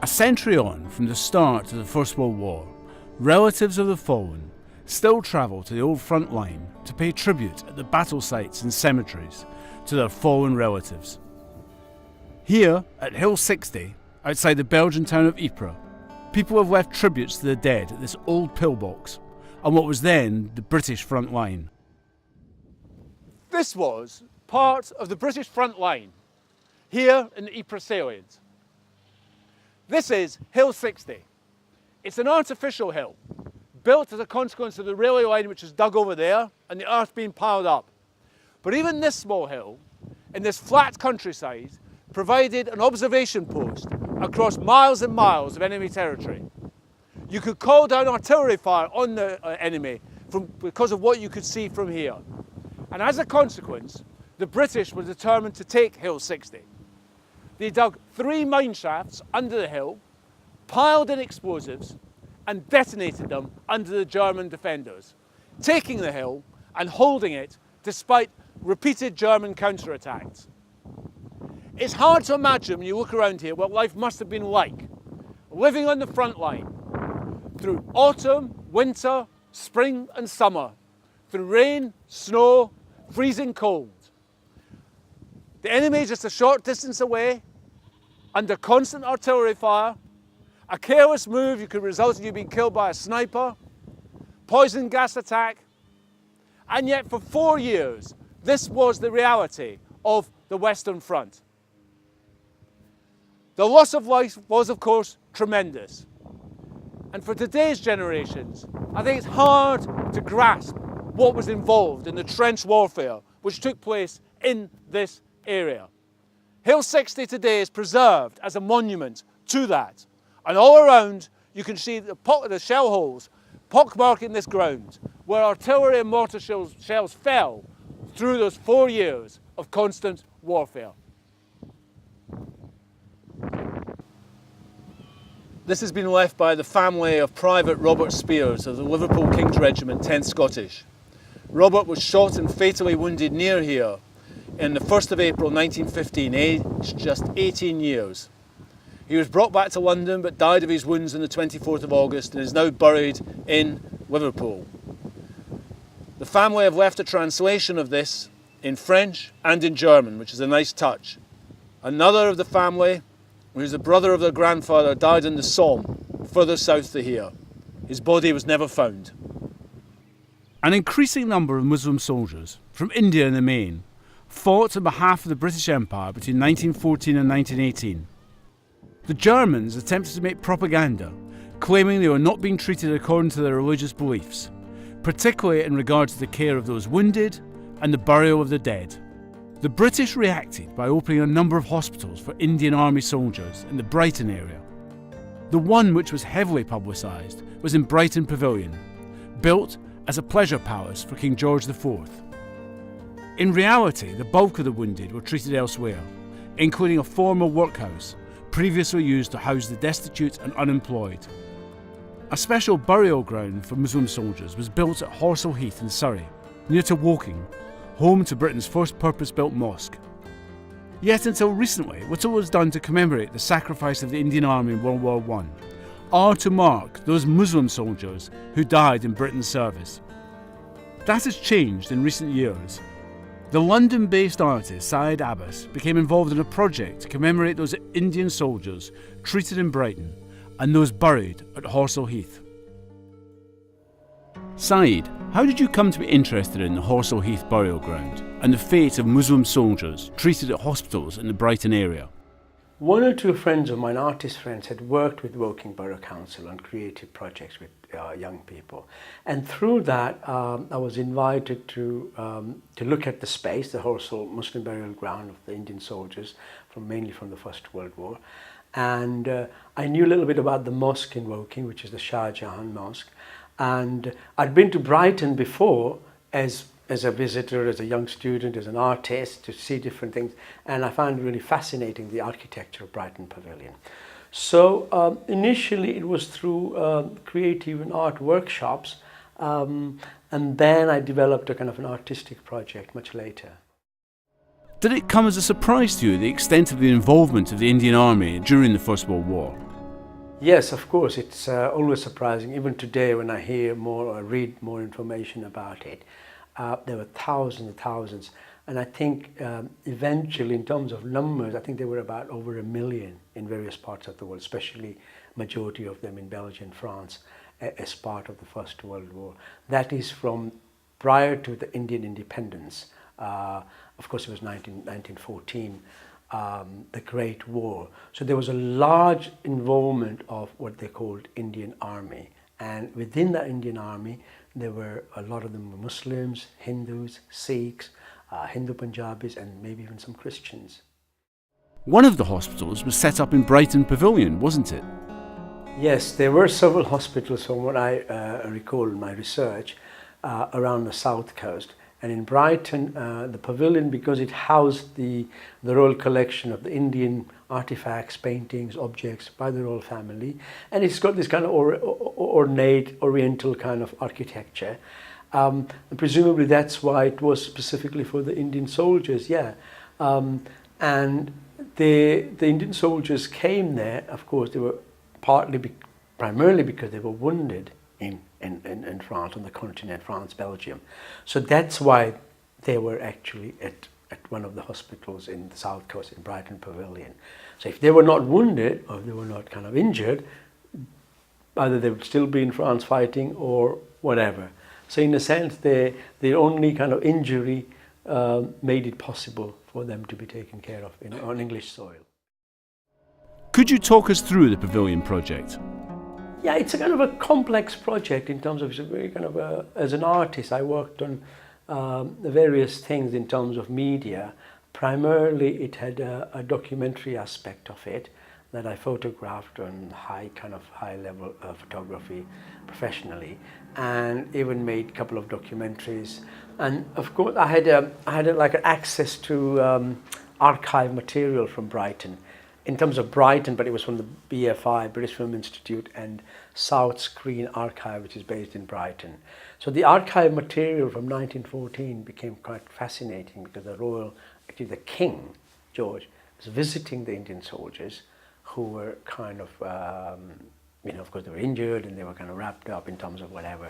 A century on from the start of the First World War, relatives of the fallen still travel to the old front line to pay tribute at the battle sites and cemeteries to their fallen relatives. Here at Hill 60, outside the Belgian town of Ypres, people have left tributes to the dead at this old pillbox on what was then the British front line. This was part of the British front line here in the Ypres salient. This is Hill 60. It's an artificial hill, built as a consequence of the railway line which is dug over there and the earth being piled up. But even this small hill, in this flat countryside, provided an observation post across miles and miles of enemy territory. You could call down artillery fire on the enemy because of what you could see from here. And as a consequence, the British were determined to take Hill 60. They dug 3 mine shafts under the hill, piled in explosives, and detonated them under the German defenders, taking the hill and holding it despite repeated German counterattacks. It's hard to imagine when you look around here what life must have been like, living on the front line, through autumn, winter, spring and summer, through rain, snow, freezing cold. The enemy is just a short distance away, under constant artillery fire. A careless move could result in you being killed by a sniper, poison gas attack, and yet for 4 years, this was the reality of the Western Front. The loss of life was, of course, tremendous. And for today's generations, I think it's hard to grasp what was involved in the trench warfare which took place in this area. Hill 60 today is preserved as a monument to that. And all around, you can see the shell holes pockmarking this ground, where artillery and mortar shells fell through those 4 years of constant warfare. This has been left by the family of Private Robert Spears of the Liverpool King's Regiment 10th Scottish. Robert was shot and fatally wounded near here in the 1st of April 1915, aged just 18 years. He was brought back to London but died of his wounds on the 24th of August and is now buried in Liverpool. The family have left a translation of this in French and in German, which is a nice touch. Another of the family, who is the brother of their grandfather, died in the Somme, further south to here. His body was never found. An increasing number of Muslim soldiers, from India in the main, fought on behalf of the British Empire between 1914 and 1918. The Germans attempted to make propaganda, claiming they were not being treated according to their religious beliefs, particularly in regard to the care of those wounded and the burial of the dead. The British reacted by opening a number of hospitals for Indian Army soldiers in the Brighton area. The one which was heavily publicised was in Brighton Pavilion, built as a pleasure palace for King George IV. In reality, the bulk of the wounded were treated elsewhere, including a former workhouse previously used to house the destitute and unemployed. A special burial ground for Muslim soldiers was built at Horsell Heath in Surrey, near to Woking, home to Britain's first purpose-built mosque. Yet until recently, little was done to commemorate the sacrifice of the Indian Army in World War I, or to mark those Muslim soldiers who died in Britain's service. That has changed in recent years. The London-based artist Syed Abbas became involved in a project to commemorate those Indian soldiers treated in Brighton and those buried at Horsell Heath. Syed, how did you come to be interested in the Horsell Heath burial ground and the fate of Muslim soldiers treated at hospitals in the Brighton area? One or two friends of mine, artist friends, had worked with Woking Borough Council on creative projects with young people. And through that, I was invited to look at the space, the Horsell Muslim burial ground of the Indian soldiers, mainly from the First World War. And I knew a little bit about the mosque in Woking, which is the Shah Jahan Mosque. And I'd been to Brighton before as a visitor, as a young student, as an artist, to see different things. And I found it really fascinating, the architecture of Brighton Pavilion. So initially it was through creative and art workshops, and then I developed a kind of an artistic project much later. Did it come as a surprise to you, the extent of the involvement of the Indian Army during the First World War? Yes, of course, it's always surprising. Even today, when I hear more or read more information about it, there were thousands and thousands. And I think eventually, in terms of numbers, I think there were about over 1 million in various parts of the world, especially majority of them in Belgium and France as part of the First World War. That is from prior to the Indian independence. Of course, it was 1914. The Great War. So there was a large involvement of what they called Indian Army. And within the Indian Army, there were a lot of them were Muslims, Hindus, Sikhs, Hindu Punjabis, and maybe even some Christians. One of the hospitals was set up in Brighton Pavilion, wasn't it? Yes, there were several hospitals from what I recall in my research around the south coast. And in Brighton, the pavilion, because it housed the royal collection of the Indian artifacts, paintings, objects by the royal family, and it's got this kind of ornate, oriental kind of architecture. And presumably that's why it was specifically for the Indian soldiers, yeah. And the Indian soldiers came there, of course, they were primarily because they were wounded in France, on the continent, France, Belgium. So that's why they were actually at one of the hospitals in the south coast, in Brighton Pavilion. So if they were not wounded, or they were not kind of injured, either they would still be in France fighting or whatever. So in a sense, the only kind of injury made it possible for them to be taken care of on English soil. Could you talk us through the pavilion project? Yeah, it's a kind of a complex project in terms of, it's a very kind of as an artist, I worked on various things in terms of media. Primarily, it had a documentary aspect of it that I photographed on high level photography professionally, and even made a couple of documentaries. And of course, I had like access to archive material from Brighton. In terms of Brighton, but it was from the BFI, British Film Institute, and South Screen Archive, which is based in Brighton. So the archive material from 1914 became quite fascinating because actually the King, George, was visiting the Indian soldiers who were kind of, of course they were injured and they were kind of wrapped up in terms of whatever,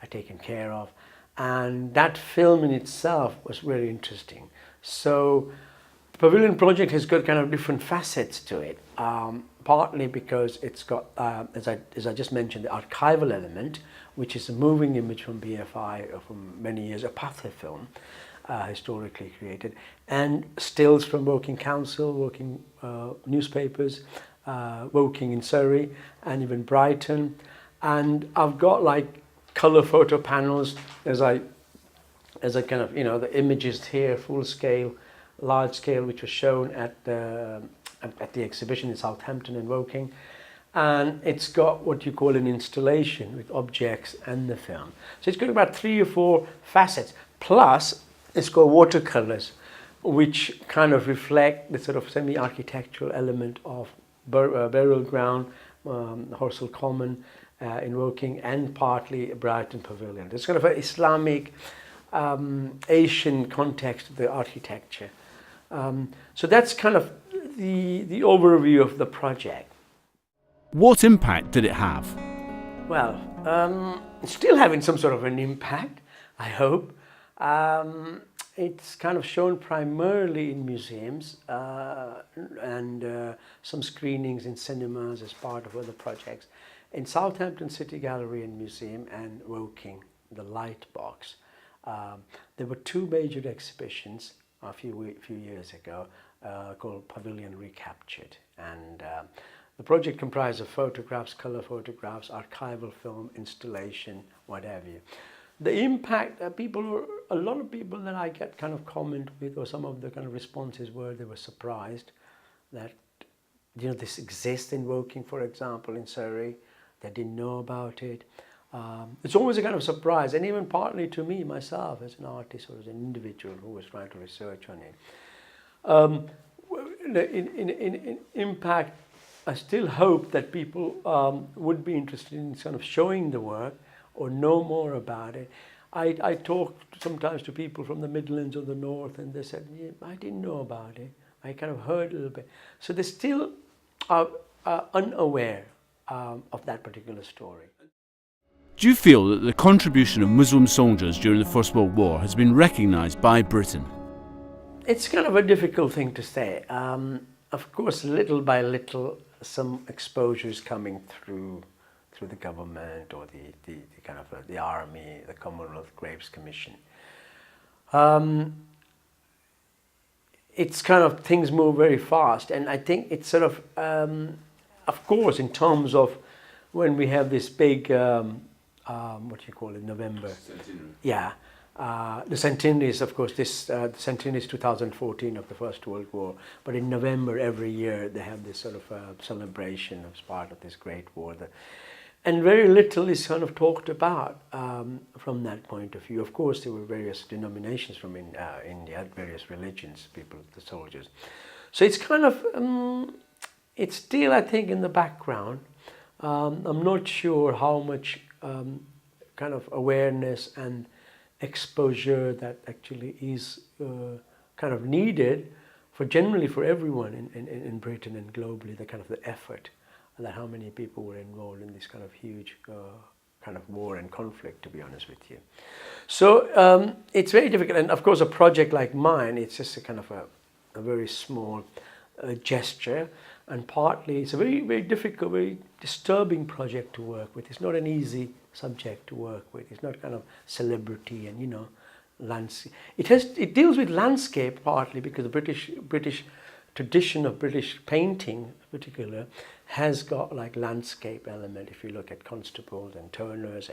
taken care of. And that film in itself was very interesting. So the Pavilion project has got kind of different facets to it, partly because it's got, as I just mentioned, the archival element, which is a moving image from BFI from many years, a Pathe film, historically created, and stills from Woking Council, Woking newspapers, Woking in Surrey, and even Brighton. And I've got like colour photo panels as I kind of, the images here, full scale, large scale, which was shown at the exhibition in Southampton and Woking. And it's got what you call an installation with objects and the film. So it's got about 3 or 4 facets. Plus, it's got watercolors, which kind of reflect the sort of semi-architectural element of burial ground, Horsell Common in Woking, and partly Brighton Pavilion. There's kind of an Islamic, Asian context to the architecture. So that's kind of the overview of the project. What impact did it have? Well, it's still having some sort of an impact, I hope. It's kind of shown primarily in museums and some screenings in cinemas as part of other projects. In Southampton City Gallery and Museum and Woking, the Light Box, there were 2 major exhibitions a few years ago called Pavilion Recaptured, and the project comprised of photographs, colour photographs, archival film, installation, what have you. The impact, a lot of people that I get kind of comment with, or some of the kind of responses were they were surprised that this exists in Woking, for example, in Surrey. They didn't know about it. It's always a kind of surprise, and even partly to me, myself, as an artist or as an individual who was trying to research on it. In impact, I still hope that people would be interested in sort of showing the work or know more about it. I talk sometimes to people from the Midlands or the North, and they said, yeah, I didn't know about it. I kind of heard a little bit. So they still are unaware of that particular story. Do you feel that the contribution of Muslim soldiers during the First World War has been recognised by Britain? It's kind of a difficult thing to say. Of course, little by little, some exposure is coming through the government or the kind of the army, the Commonwealth Graves Commission. It's kind of, things move very fast, and I think it's sort of course, in terms of when we have this big, what do you call it, November? Centenary. Yeah. The centenary is, of course, the centenary is 2014 of the First World War, but in November every year they have this sort of celebration as part of this Great War. And very little is kind of talked about from that point of view. Of course, there were various denominations from India, various religions, people, the soldiers. So it's kind of, it's still, I think, in the background. I'm not sure how much kind of awareness and exposure that actually is kind of needed generally for everyone in Britain and globally, the kind of the effort, that how many people were involved in this kind of huge kind of war and conflict, to be honest with you. So it's very difficult, and of course a project like mine, it's just a kind of a very small gesture, and partly it's a very, very difficult, very disturbing project to work with. It's not an easy subject to work with. It's not kind of celebrity and, you know, landscape. It deals with landscape partly because the British tradition of British painting in particular has got like landscape element. If you look at Constables and Turners,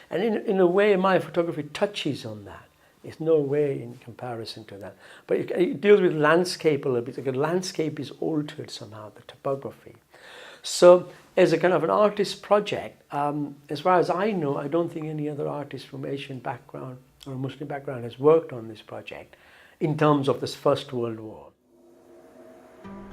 and in a way my photography touches on that. It's no way in comparison to that, but it deals with landscape a little bit. Like the landscape is altered somehow, the topography. So as a kind of an artist project, as far as I know, I don't think any other artist from Asian background or Muslim background has worked on this project in terms of this First World War.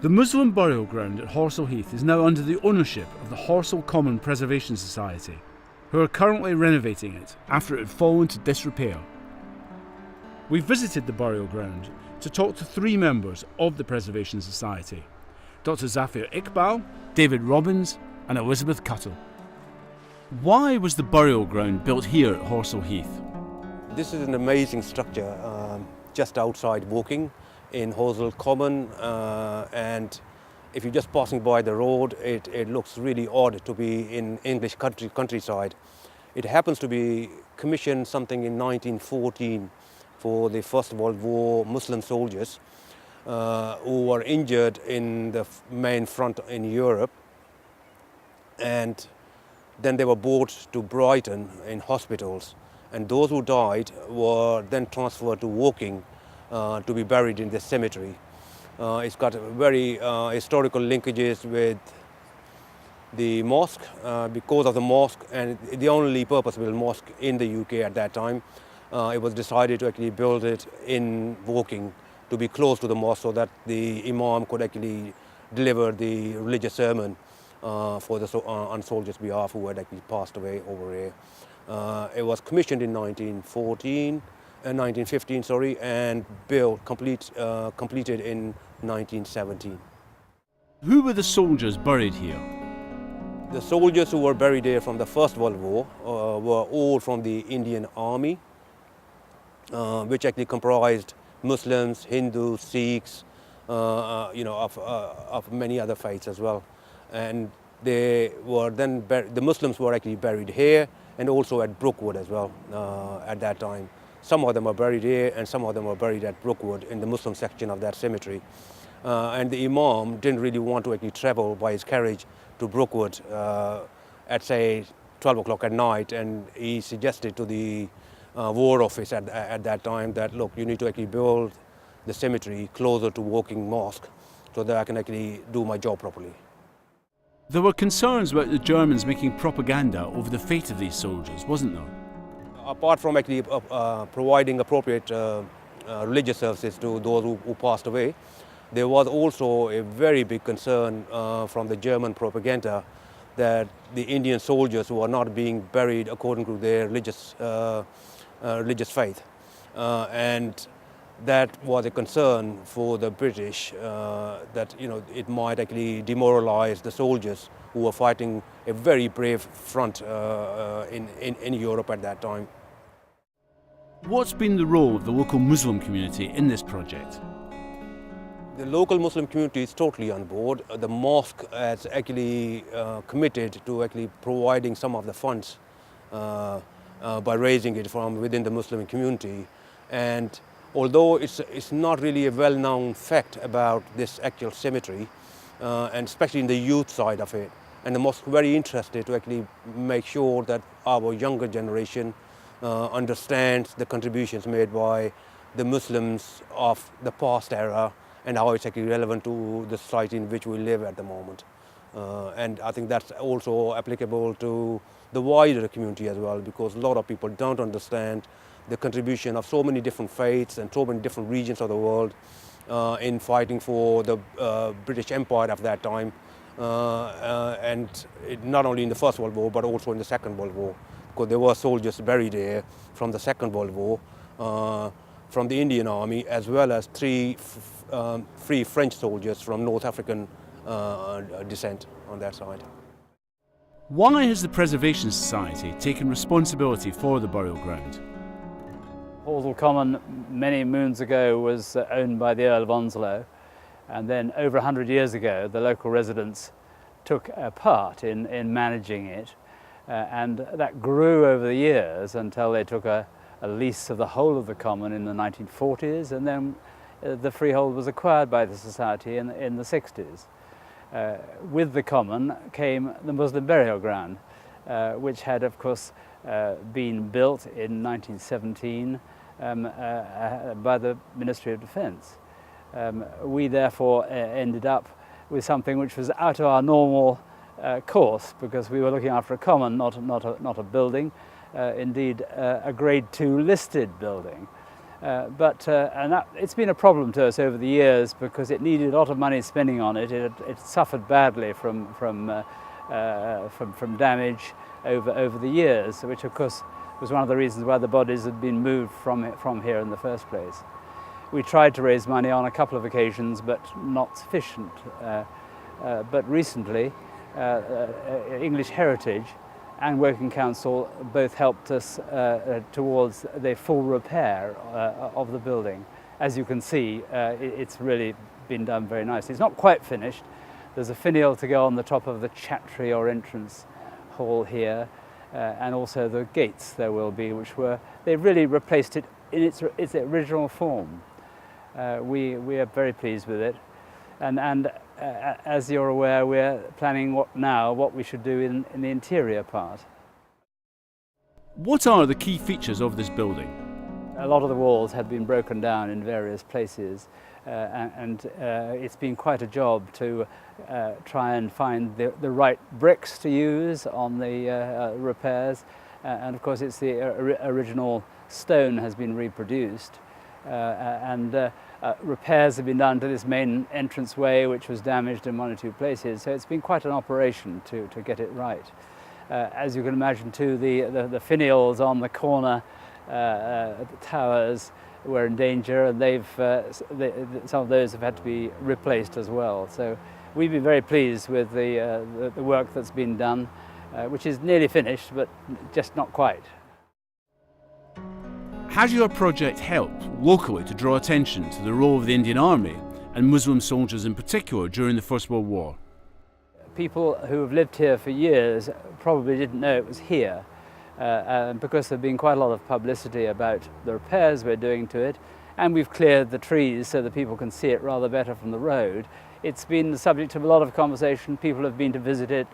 The Muslim burial ground at Horsell Heath is now under the ownership of the Horsell Common Preservation Society, who are currently renovating it after it had fallen to disrepair. We visited the burial ground to talk to three members of the Preservation Society: Dr. Zafir Iqbal, David Robbins and Elizabeth Cuttle. Why was the burial ground built here at Horsell Heath? This is an amazing structure just outside Woking in Horsell Common, and if you're just passing by the road, it looks really odd to be in English countryside. It happens to be commissioned something in 1914 for the First World War Muslim soldiers who were injured in the main front in Europe, and then they were brought to Brighton in hospitals, and those who died were then transferred to Woking to be buried in the cemetery. It's got very historical linkages with the mosque because of the mosque, and the only purpose-built mosque in the UK at that time. It was decided to actually build it in Woking to be close to the mosque so that the Imam could actually deliver the religious sermon for the on soldiers' behalf who had actually passed away over here. It was commissioned in 1915, and built, completed in 1917. Who were the soldiers buried here? The soldiers who were buried here from the First World War were all from the Indian Army, which actually comprised Muslims, Hindus, Sikhs, of many other faiths as well. And they were then the Muslims were actually buried here and also at Brookwood as well at that time. Some of them were buried here and some of them were buried at Brookwood in the Muslim section of that cemetery. And the Imam didn't really want to actually travel by his carriage to Brookwood at say 12 o'clock at night, and he suggested to the War Office at that time that, look, you need to actually build the cemetery closer to Woking Mosque so that I can actually do my job properly. There were concerns about the Germans making propaganda over the fate of these soldiers, wasn't there? Apart from actually providing appropriate religious services to those who passed away, there was also a very big concern from the German propaganda that the Indian soldiers were not being buried according to their religious faith. And that was a concern for the British, that it might actually demoralize the soldiers who were fighting a very brave front in Europe at that time. What's been the role of the local Muslim community in this project? The local Muslim community is totally on board. The mosque has actually committed to actually providing some of the funds by raising it from within the Muslim community. And although it's not really a well-known fact about this actual cemetery, and especially in the youth side of it, and the mosque is very interested to actually make sure that our younger generation understands the contributions made by the Muslims of the past era and how it's actually relevant to the society in which we live at the moment. And I think that's also applicable to the wider community as well, because a lot of people don't understand the contribution of so many different faiths and so many different regions of the world in fighting for the British Empire of that time, and not only in the First World War but also in the Second World War, because there were soldiers buried here from the Second World War, from the Indian Army, as well as three Free French soldiers from North African descent on that side. Why has the Preservation Society taken responsibility for the burial ground? Horsell Common many moons ago was owned by the Earl of Onslow, and then over 100 years ago the local residents took a part in managing it, and that grew over the years until they took a lease of the whole of the common in the 1940s, and then the freehold was acquired by the society in the 60s. With the common came the Muslim burial ground, which had of course been built in 1917 by the Ministry of Defence. We therefore ended up with something which was out of our normal course, because we were looking after a common, not a building, indeed a Grade 2 listed building. It's been a problem to us over the years because it needed a lot of money spending on it. It suffered badly from damage over the years, which of course was one of the reasons why the bodies had been moved from here in the first place. We tried to raise money on a couple of occasions, but not sufficient. But recently, English Heritage and Woking Council both helped us towards the full repair of the building. As you can see, it's really been done very nicely. It's not quite finished. There's a finial to go on the top of the chantry or entrance hall here, and also the gates there will be, they've really replaced it in its original form. We are very pleased with it, and as you're aware, we're planning what we should do in the interior part. What are the key features of this building? A lot of the walls had been broken down in various places, and it's been quite a job to try and find the right bricks to use on the repairs, and of course it's the original stone has been reproduced, and repairs have been done to this main entranceway, which was damaged in one or two places, so it's been quite an operation to get it right. As you can imagine too, the finials on the corner towers were in danger, and some of those have had to be replaced as well. So we've been very pleased with the work that's been done, which is nearly finished, but just not quite. Has your project helped locally to draw attention to the role of the Indian Army and Muslim soldiers in particular during the First World War? People who have lived here for years probably didn't know it was here, because there's been quite a lot of publicity about the repairs we're doing to it, and we've cleared the trees so that people can see it rather better from the road. It's been the subject of a lot of conversation. People have been to visit it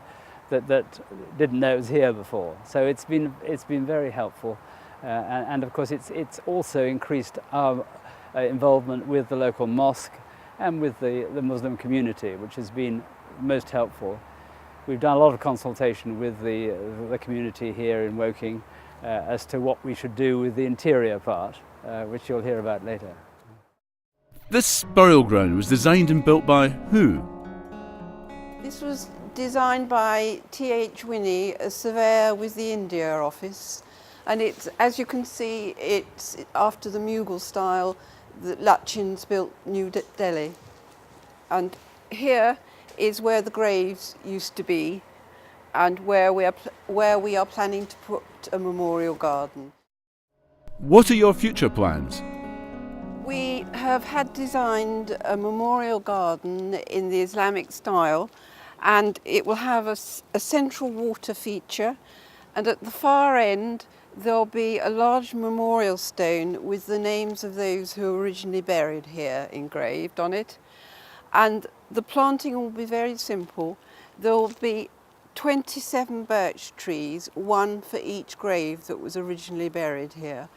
that didn't know it was here before. So it's been very helpful. And of course it's also increased our involvement with the local mosque and with the Muslim community, which has been most helpful. We've done a lot of consultation with the community here in Woking as to what we should do with the interior part, which you'll hear about later. This burial ground was designed and built by who? This was designed by T.H. Winnie, a surveyor with the India office. And it's, as you can see, it's after the Mughal style. the Lachins built New Delhi. And here is where the graves used to be, and where we are planning to put a memorial garden. What are your future plans? We have had designed a memorial garden in the Islamic style, and it will have a central water feature, and at the far end there'll be a large memorial stone with the names of those who were originally buried here engraved on it. And the planting will be very simple. There will be 27 birch trees, one for each grave that was originally buried here,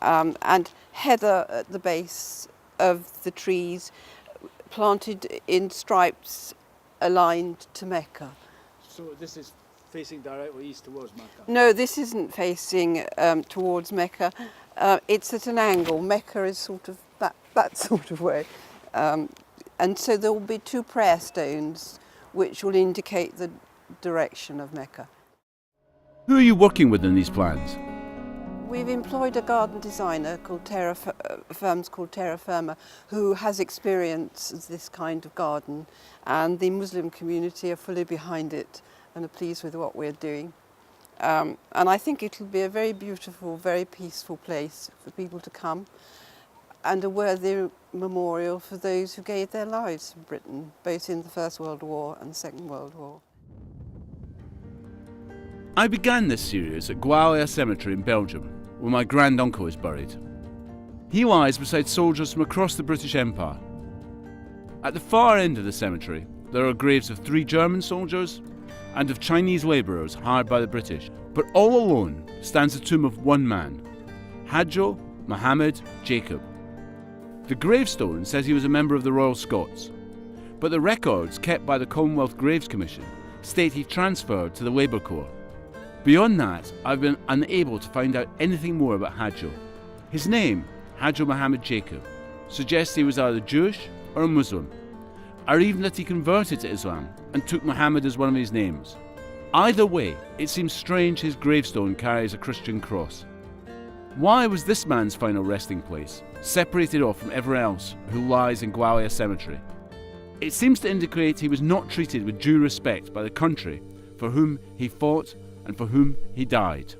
and heather at the base of the trees, planted in stripes aligned to Mecca. So this is facing directly east towards Mecca? No, this isn't facing towards Mecca. It's at an angle. Mecca is sort of that sort of way. And so there will be 2 prayer stones which will indicate the direction of Mecca. Who are you working with in these plans? We've employed a garden designer called firms called Terra Firma, who has experience of this kind of garden, and the Muslim community are fully behind it and are pleased with what we're doing. And I think it'll be a very beautiful, very peaceful place for people to come, and a worthy memorial for those who gave their lives for Britain, both in the First World War and the Second World War. I began this series at Gwalior Cemetery in Belgium, where my granduncle is buried. He lies beside soldiers from across the British Empire. At the far end of the cemetery, there are graves of 3 German soldiers and of Chinese labourers hired by the British, but all alone stands the tomb of one man, Hadjo Mohammed Jacob. The gravestone says he was a member of the Royal Scots, but the records kept by the Commonwealth Graves Commission state he transferred to the Labour Corps. Beyond that, I've been unable to find out anything more about Hadjo. His name, Hadjo Mohammed Jacob, suggests he was either Jewish or a Muslim, or even that he converted to Islam and took Muhammad as one of his names. Either way, it seems strange his gravestone carries a Christian cross. Why was this man's final resting place separated off from everyone else who lies in Gwalior Cemetery? It seems to indicate he was not treated with due respect by the country for whom he fought and for whom he died.